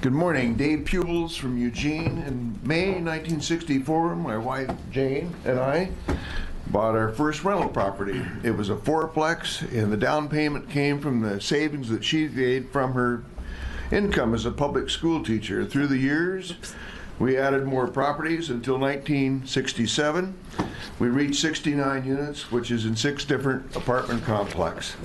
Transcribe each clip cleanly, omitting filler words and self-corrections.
Good morning. Dave Publes from Eugene. In May 1964, my wife Jane and I bought our first rental property. It was a fourplex, and the down payment came from the savings that she made from her income as a public school teacher. Through the years, we added more properties until 1967. We reached 69 units, which is in 6 different apartment complexes.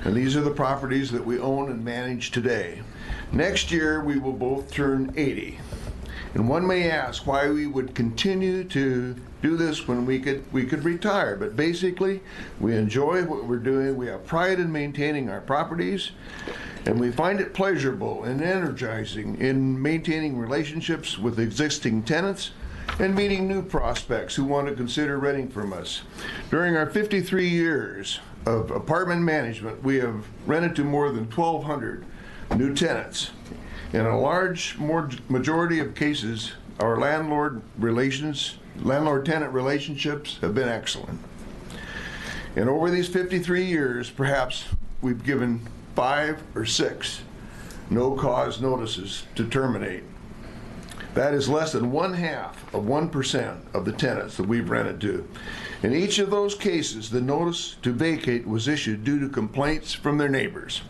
And these are the properties that we own and manage today. Next year, we will both turn 80. And one may ask why we would continue to do this when we could retire. But basically, we enjoy what we're doing. We have pride in maintaining our properties, and we find it pleasurable and energizing in maintaining relationships with existing tenants and meeting new prospects who want to consider renting from us. During our 53 years of apartment management, we have rented to more than 1,200 new tenants. In a large majority of cases, our landlord-tenant relationships have been excellent. And over these 53 years, perhaps we've given 5 or 6 no-cause notices to terminate. That is less than 0.5% of the tenants that we've rented to. In each of those cases, the notice to vacate was issued due to complaints from their neighbors.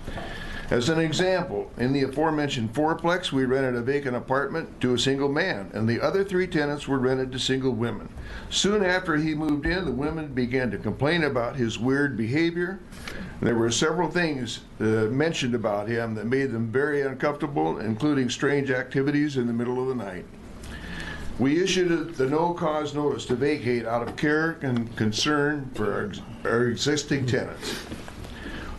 As an example, in the aforementioned fourplex, we rented a vacant apartment to a single man, and the other 3 tenants were rented to single women. Soon after he moved in, the women began to complain about his weird behavior. There were several things mentioned about him that made them very uncomfortable, including strange activities in the middle of the night. We issued the no-cause notice to vacate out of care and concern for our existing tenants.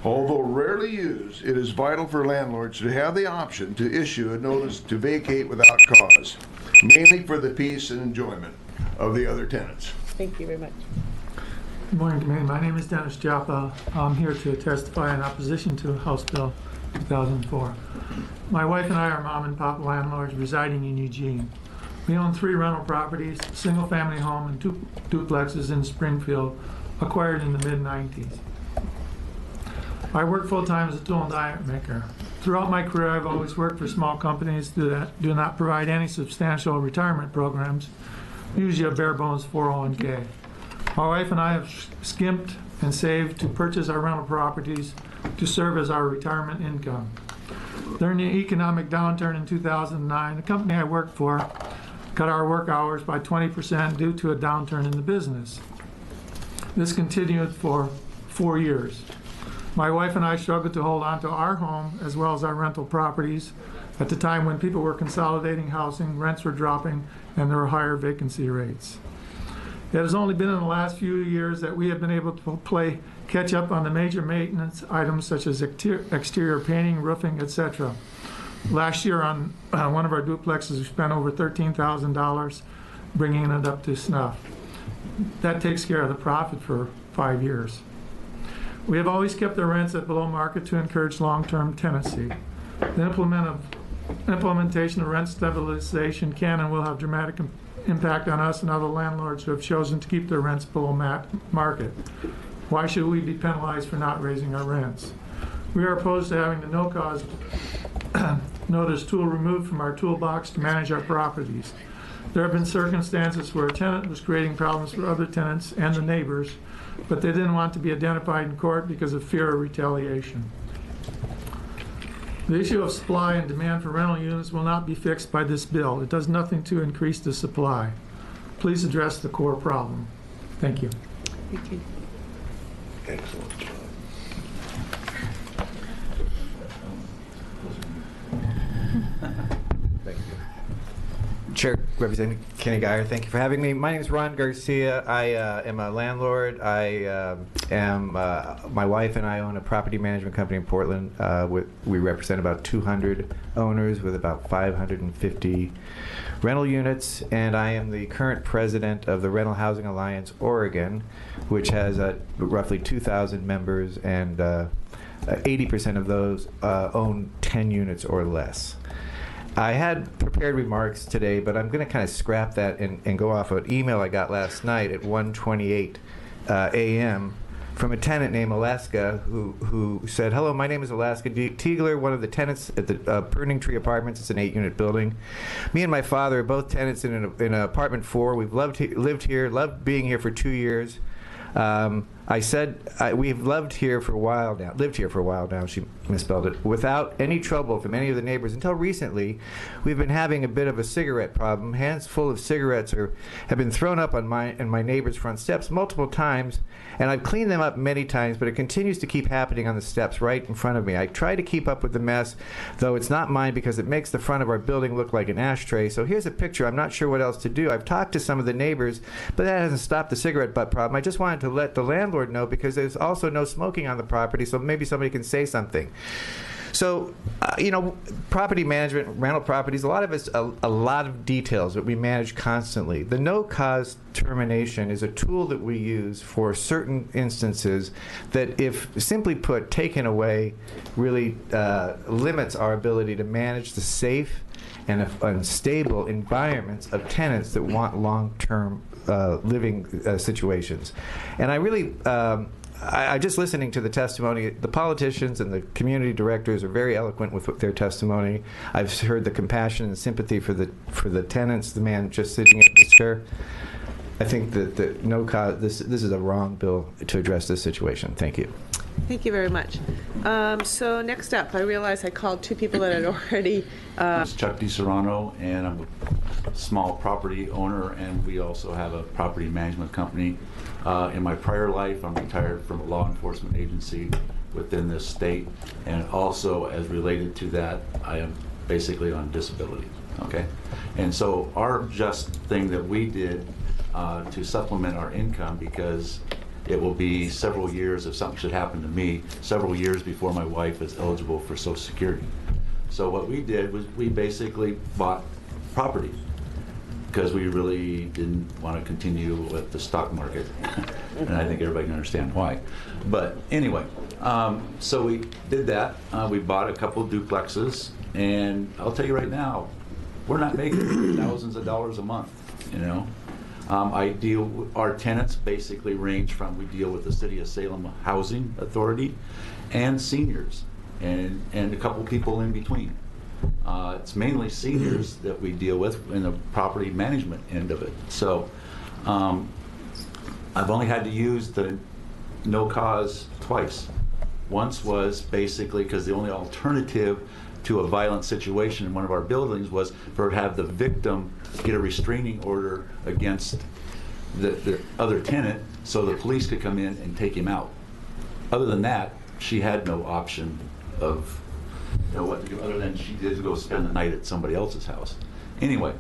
Although rarely used, it is vital for landlords to have the option to issue a notice to vacate without cause, mainly for the peace and enjoyment of the other tenants. Thank you very much. Good morning, Committee. My name is Dennis Joppa. I'm here to testify in opposition to House Bill 2004. My wife and I are mom and pop landlords residing in Eugene. We own 3 rental properties, a single-family home, and 2 duplexes in Springfield, acquired in the mid-90s. I work full-time as a tool and die maker. Throughout my career, I've always worked for small companies that do not provide any substantial retirement programs, usually a bare-bones 401k. My wife and I have skimped and saved to purchase our rental properties to serve as our retirement income. During the economic downturn in 2009, the company I worked for cut our work hours by 20% due to a downturn in the business. This continued for 4 years. My wife and I struggled to hold on to our home as well as our rental properties at the time when people were consolidating housing, rents were dropping, and there were higher vacancy rates. It has only been in the last few years that we have been able to play catch up on the major maintenance items such as exterior painting, roofing, etc. Last year on one of our duplexes, we spent over $13,000 bringing it up to snuff. That takes care of the profit for 5 years. We have always kept the rents at below market to encourage long-term tenancy. The implementation of rent stabilization can and will have dramatic impact on us and other landlords who have chosen to keep their rents below market. Why should we be penalized for not raising our rents? We are opposed to having the no-cause notice tool removed from our toolbox to manage our properties. There have been circumstances where a tenant was creating problems for other tenants and the neighbors, but they didn't want to be identified in court because of fear of retaliation. The issue of supply and demand for rental units will not be fixed by this bill. It does nothing to increase the supply. Please address the core problem. Thank you. Thank you. Excellent job. Thank you. Chair, Representative Kenny Geyer, thank you for having me. My name is Ron Garcia. I am a landlord. My wife and I own a property management company in Portland. We represent about 200 owners with about 550 rental units, and I am the current president of the Rental Housing Alliance Oregon, which has roughly 2,000 members, and 80% of those own 10 units or less. I had prepared remarks today, but I'm going to kind of scrap that and go off an email I got last night at 1:28 a.m. from a tenant named Alaska who said, "Hello, my name is Alaska Tiegler, one of the tenants at the Burning Tree Apartments. It's an 8-unit building. Me and my father are both tenants in an apartment 4. We've lived here, loved being here for 2 years. I said, we've lived here for a while now, she misspelled it, without any trouble from any of the neighbors. Until recently, we've been having a bit of a cigarette problem. Hands full of cigarettes have been thrown up on my neighbor's front steps multiple times, and I've cleaned them up many times, but it continues to keep happening on the steps right in front of me. I try to keep up with the mess, though it's not mine because it makes the front of our building look like an ashtray. So here's a picture. I'm not sure what else to do. I've talked to some of the neighbors, but that hasn't stopped the cigarette butt problem. I just wanted to let the landlord know because there's also no smoking on the property, so maybe somebody can say something." So, property management, rental properties, a lot of it's a lot of details that we manage constantly. The no-cause termination is a tool that we use for certain instances that, if simply put, taken away, really limits our ability to manage the safe and stable environments of tenants that want long-term living situations. And I really, I just listening to the testimony, the politicians and the community directors are very eloquent with their testimony. I've heard the compassion and sympathy for the tenants, the man just sitting at this chair. I think that no cause, this is a wrong bill to address this situation. Thank you. Thank you very much. So next up, I realize I called 2 people that had already. It's Chuck Serrano, and I'm a small property owner, and we also have a property management company. In my prior life, I'm retired from a law enforcement agency within this state, and also as related to that, I am basically on disability, okay? And so our just thing that we did to supplement our income, because it will be several years, if something should happen to me, several years before my wife is eligible for Social Security. So what we did was we basically bought property because we really didn't want to continue with the stock market. And I think everybody can understand why. But anyway, so we did that. We bought a couple duplexes, and I'll tell you right now, we're not making thousands of dollars a month, our tenants basically range from, we deal with the City of Salem Housing Authority and seniors and a couple people in between. It's mainly seniors that we deal with in the property management end of it. So I've only had to use the no cause twice. Once was basically because the only alternative to a violent situation in one of our buildings was for have the victim get a restraining order against the other tenant so the police could come in and take him out. Other than that, she had no option of what to do other than she did go spend the night at somebody else's house. Anyway,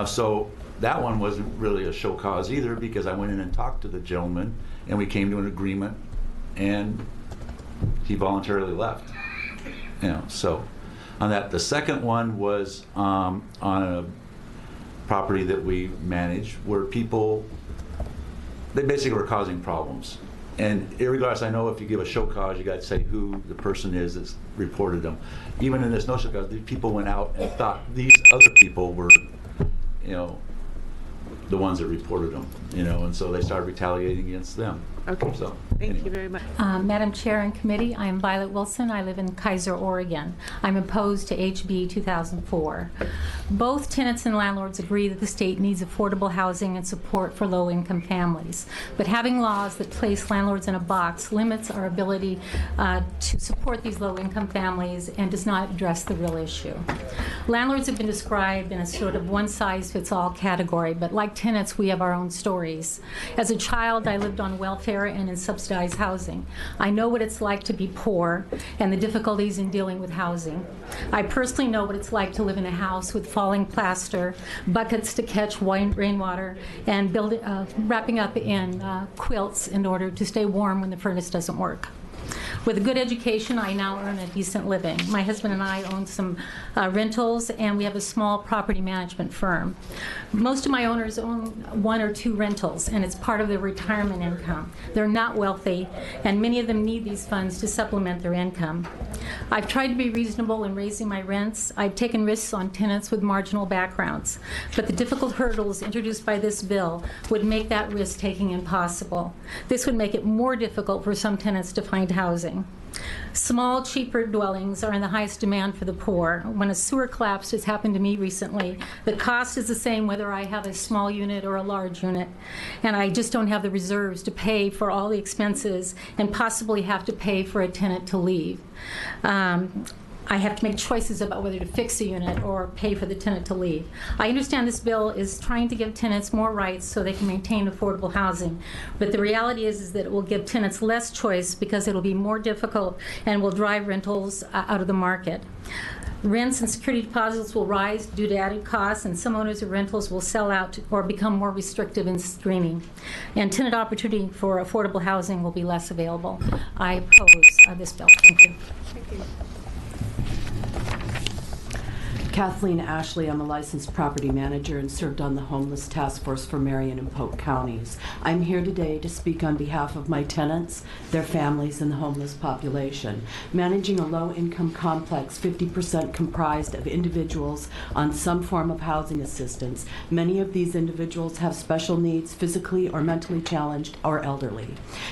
so that one wasn't really a show cause either, because I went in and talked to the gentleman and we came to an agreement and he voluntarily left. So on that. The second one was on a property that we manage where people, they basically were causing problems. And irregardless, I know if you give a show cause, you got to say who the person is that's reported them. Even in this no show cause, these people went out and thought these other people were, the ones that reported them, and so they started retaliating against them. Okay. So, Thank you very much. Madam Chair and Committee, I am Violet Wilson. I live in Kaiser, Oregon. I'm opposed to HB 2004. Both tenants and landlords agree that the state needs affordable housing and support for low-income families. But having laws that place landlords in a box limits our ability to support these low-income families and does not address the real issue. Landlords have been described in a sort of one-size-fits-all category, but like tenants, we have our own stories. As a child, I lived on welfare and in subsidized housing. I know what it's like to be poor and the difficulties in dealing with housing. I personally know what it's like to live in a house with falling plaster, buckets to catch rainwater, and wrapping up in quilts in order to stay warm when the furnace doesn't work. With a good education, I now earn a decent living. My husband and I own some rentals, and we have a small property management firm. Most of my owners own 1 or 2 rentals, and it's part of their retirement income. They're not wealthy, and many of them need these funds to supplement their income. I've tried to be reasonable in raising my rents. I've taken risks on tenants with marginal backgrounds, but the difficult hurdles introduced by this bill would make that risk-taking impossible. This would make it more difficult for some tenants to find housing. Small, cheaper dwellings are in the highest demand for the poor. When a sewer collapse has happened to me recently, the cost is the same whether I have a small unit or a large unit, and I just don't have the reserves to pay for all the expenses and possibly have to pay for a tenant to leave. I have to make choices about whether to fix a unit or pay for the tenant to leave. I understand this bill is trying to give tenants more rights so they can maintain affordable housing, but the reality is that it will give tenants less choice because it will be more difficult and will drive rentals out of the market. Rents and security deposits will rise due to added costs, and some owners of rentals will sell out or become more restrictive in screening. And tenant opportunity for affordable housing will be less available. I oppose this bill. Thank you. Thank you. Kathleen Ashley, I'm a licensed property manager and served on the Homeless Task Force for Marion and Polk counties. I'm here today to speak on behalf of my tenants, their families, and the homeless population. Managing a low-income complex 50% comprised of individuals on some form of housing assistance, many of these individuals have special needs, physically or mentally challenged, or elderly.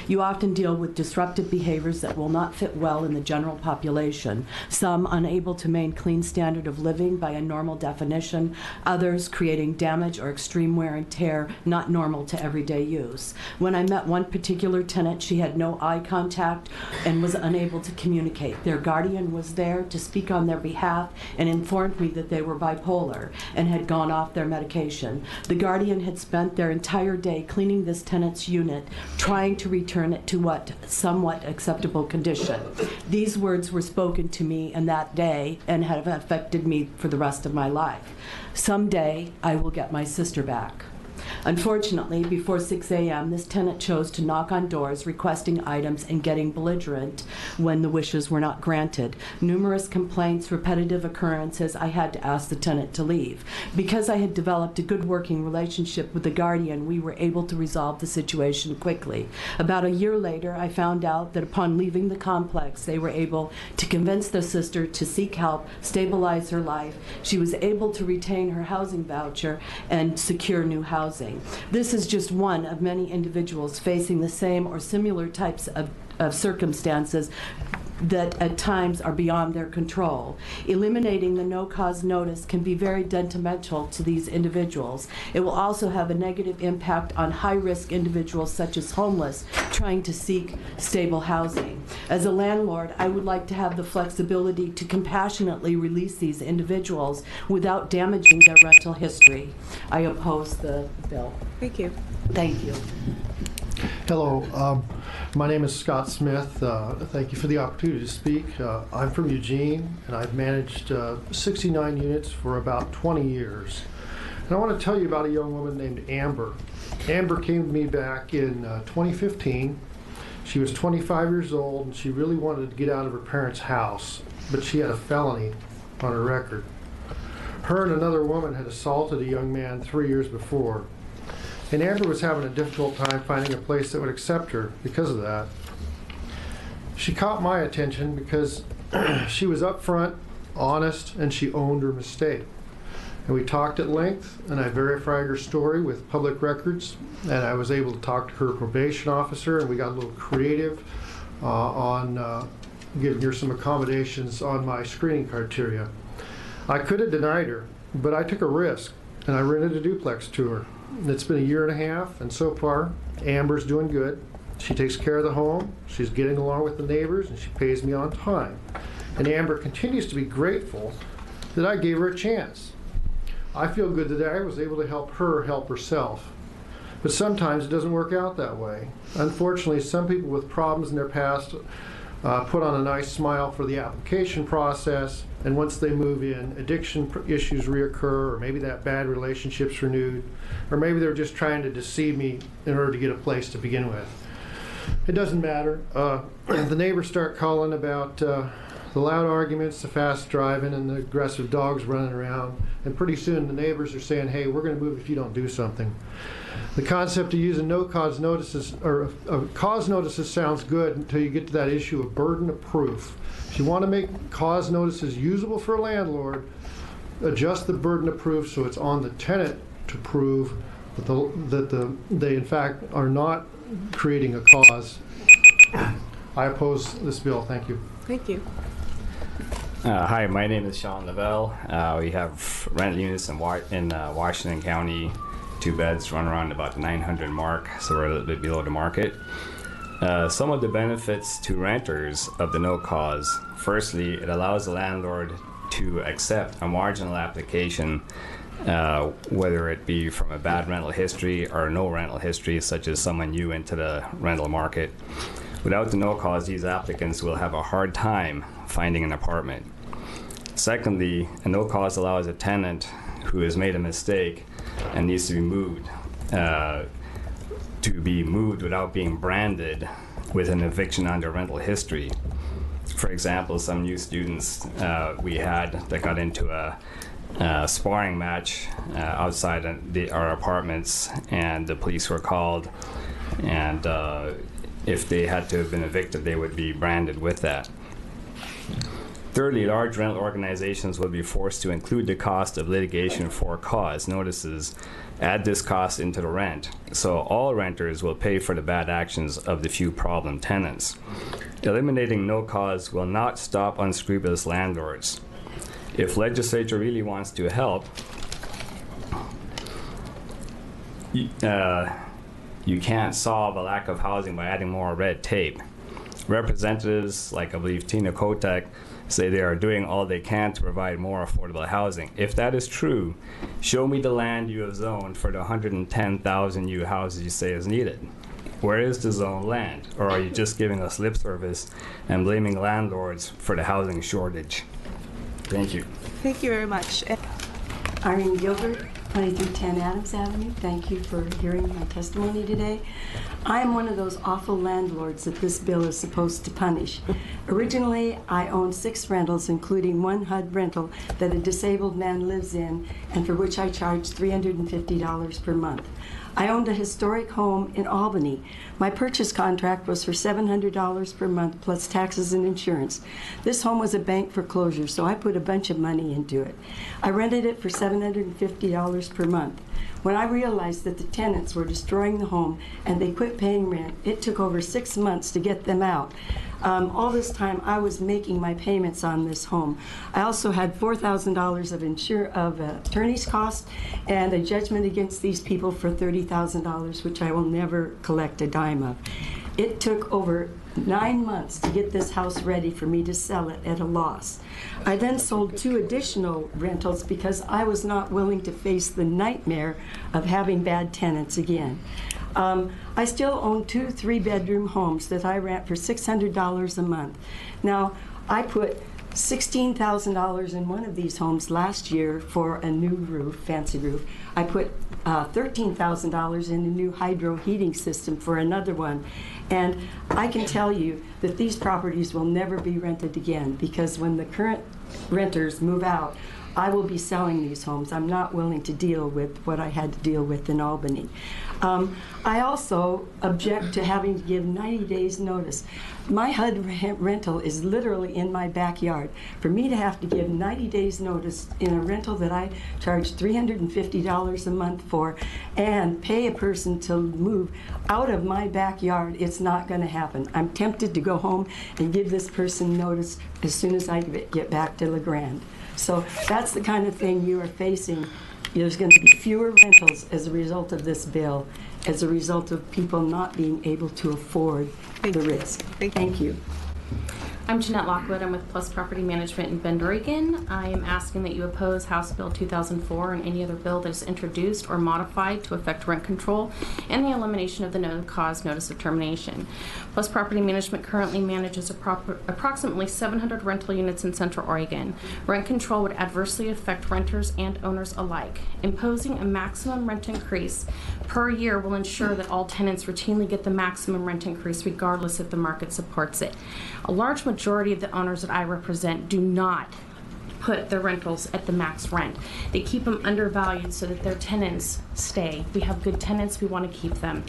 You often deal with disruptive behaviors that will not fit well in the general population, some unable to maintain clean standard of living by a normal definition, others creating damage or extreme wear and tear not normal to everyday use. When I met one particular tenant, she had no eye contact and was unable to communicate. Their guardian was there to speak on their behalf and informed me that they were bipolar and had gone off their medication. The guardian had spent their entire day cleaning this tenant's unit, trying to return it to what somewhat acceptable condition. These words were spoken to me in that day and have affected me for the rest of my life. Someday, I will get my sister back. Unfortunately, before 6 a.m., this tenant chose to knock on doors requesting items and getting belligerent when the wishes were not granted. Numerous complaints, repetitive occurrences, I had to ask the tenant to leave. Because I had developed a good working relationship with the guardian, we were able to resolve the situation quickly. About a year later, I found out that upon leaving the complex, they were able to convince their sister to seek help, stabilize her life. She was able to retain her housing voucher and secure new housing. This is just one of many individuals facing the same or similar types of circumstances that at times are beyond their control. Eliminating the no-cause notice can be very detrimental to these individuals. It will also have a negative impact on high-risk individuals such as homeless trying to seek stable housing. As a landlord, I would like to have the flexibility to compassionately release these individuals without damaging their rental history. I oppose the bill. Thank you. Thank you. Hello, my name is Scott Smith. Thank you for the opportunity to speak. I'm from Eugene, and I've managed 69 units for about 20 years. And I want to tell you about a young woman named Amber. Amber came to me back in 2015. She was 25 years old, and she really wanted to get out of her parents' house, but she had a felony on her record. Her and another woman had assaulted a young man 3 years before. And Amber was having a difficult time finding a place that would accept her because of that. She caught my attention because she was upfront, honest, and she owned her mistake. And we talked at length, and I verified her story with public records, and I was able to talk to her probation officer, and we got a little creative on giving her some accommodations on my screening criteria. I could have denied her, but I took a risk, and I rented a duplex to her. It's been a year and a half, and so far, Amber's doing good. She takes care of the home, she's getting along with the neighbors, and she pays me on time. And Amber continues to be grateful that I gave her a chance. I feel good that I was able to help her help herself. But sometimes it doesn't work out that way. Unfortunately, some people with problems in their past put on a nice smile for the application process, and once they move in, addiction issues reoccur, or maybe that bad relationship's renewed, or maybe they're just trying to deceive me in order to get a place to begin with. It doesn't matter. The neighbors start calling about the loud arguments, the fast driving, and the aggressive dogs running around. And pretty soon the neighbors are saying, hey, we're going to move if you don't do something. The concept of using no cause notices, or cause notices sounds good until you get to that issue of burden of proof. If you want to make cause notices usable for a landlord, adjust the burden of proof so it's on the tenant to prove that they in fact are not creating a cause. I oppose this bill. Thank you. Thank you. Hi, my name is Sean Lavelle. We have rent units in Washington County, 2 beds, run around about the 900 mark, so we're a little bit below the market. Some of the benefits to renters of the no cause. Firstly, it allows the landlord to accept a marginal application, whether it be from a bad rental history or no rental history, such as someone new into the rental market. Without the no cause, these applicants will have a hard time finding an apartment. Secondly, a no cause allows a tenant who has made a mistake and needs to be moved without being branded with an eviction under rental history. For example, some new students we had that got into a sparring match outside our apartments, and the police were called, and if they had to have been evicted, they would be branded with that. Thirdly, large rental organizations will be forced to include the cost of litigation for cause notices, add this cost into the rent, so all renters will pay for the bad actions of the few problem tenants. Eliminating no cause will not stop unscrupulous landlords. If legislature really wants to help, you can't solve a lack of housing by adding more red tape. Representatives, like I believe Tina Kotek, say they are doing all they can to provide more affordable housing. If that is true, show me the land you have zoned for the 110,000 new houses you say is needed. Where is the zoned land? Or are you just giving us lip service and blaming landlords for the housing shortage? Thank you. Thank you very much. Irene Gilbert, 2310 Adams Avenue. Thank you for hearing my testimony today. I am one of those awful landlords that this bill is supposed to punish. Originally, I owned 6 rentals, including 1 HUD rental that a disabled man lives in, and for which I charged $350 per month. I owned a historic home in Albany. My purchase contract was for $700 per month plus taxes and insurance. This home was a bank foreclosure, so I put a bunch of money into it. I rented it for $750 per month. When I realized that the tenants were destroying the home and they quit paying rent, it took over 6 months to get them out. All this time, I was making my payments on this home. I also had $4,000 of attorney's costs and a judgment against these people for $30,000, which I will never collect a dime of. It took over 9 months to get this house ready for me to sell it at a loss. I then sold 2 additional rentals because I was not willing to face the nightmare of having bad tenants again. I still own 2 3-bedroom homes that I rent for $600 a month. Now, I put $16,000 in one of these homes last year for a new roof, fancy roof. I put $13,000 in a new hydro heating system for another one. And I can tell you that these properties will never be rented again, because when the current renters move out, I will be selling these homes. I'm not willing to deal with what I had to deal with in Albany. I also object to having to give 90 days notice. My HUD rental is literally in my backyard. For me to have to give 90 days notice in a rental that I charge $350 a month for and pay a person to move out of my backyard, it's not going to happen. I'm tempted to go home and give this person notice as soon as I get back to La Grande. So that's the kind of thing you are facing. There's going to be fewer rentals as a result of this bill, as a result of people not being able to afford the risk. Thank you. I'm Jeanette Lockwood. I'm with Plus Property Management in Bend, Oregon. I am asking that you oppose House Bill 2004 and any other bill that is introduced or modified to affect rent control and the elimination of the no-cause notice of termination. Plus Property Management currently manages approximately 700 rental units in Central Oregon. Rent control would adversely affect renters and owners alike. Imposing a maximum rent increase per year will ensure that all tenants routinely get the maximum rent increase regardless if the market supports it. A large majority of the owners that I represent do not put their rentals at the max rent. They keep them undervalued so that their tenants stay. We have good tenants, we want to keep them.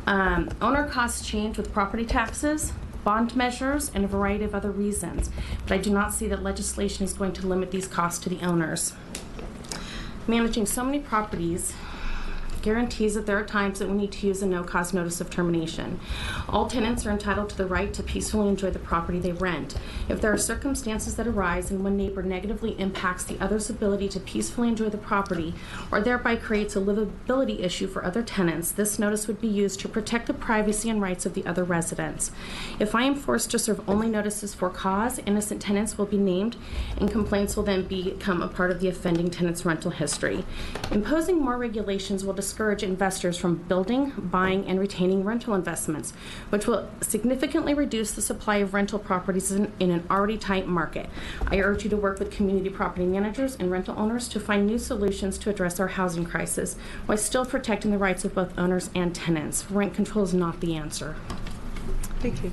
Owner costs change with property taxes, bond measures, and a variety of other reasons, but I do not see that legislation is going to limit these costs to the owners. Managing so many properties guarantees that there are times that we need to use a no-cause notice of termination. All tenants are entitled to the right to peacefully enjoy the property they rent. If there are circumstances that arise and one neighbor negatively impacts the other's ability to peacefully enjoy the property or thereby creates a livability issue for other tenants, this notice would be used to protect the privacy and rights of the other residents. If I am forced to serve only notices for cause, innocent tenants will be named and complaints will then become a part of the offending tenant's rental history. Imposing more regulations will discourage investors from building, buying, and retaining rental investments, which will significantly reduce the supply of rental properties in an already tight market. I urge you to work with community property managers and rental owners to find new solutions to address our housing crisis while still protecting the rights of both owners and tenants. Rent control is not the answer. Thank you.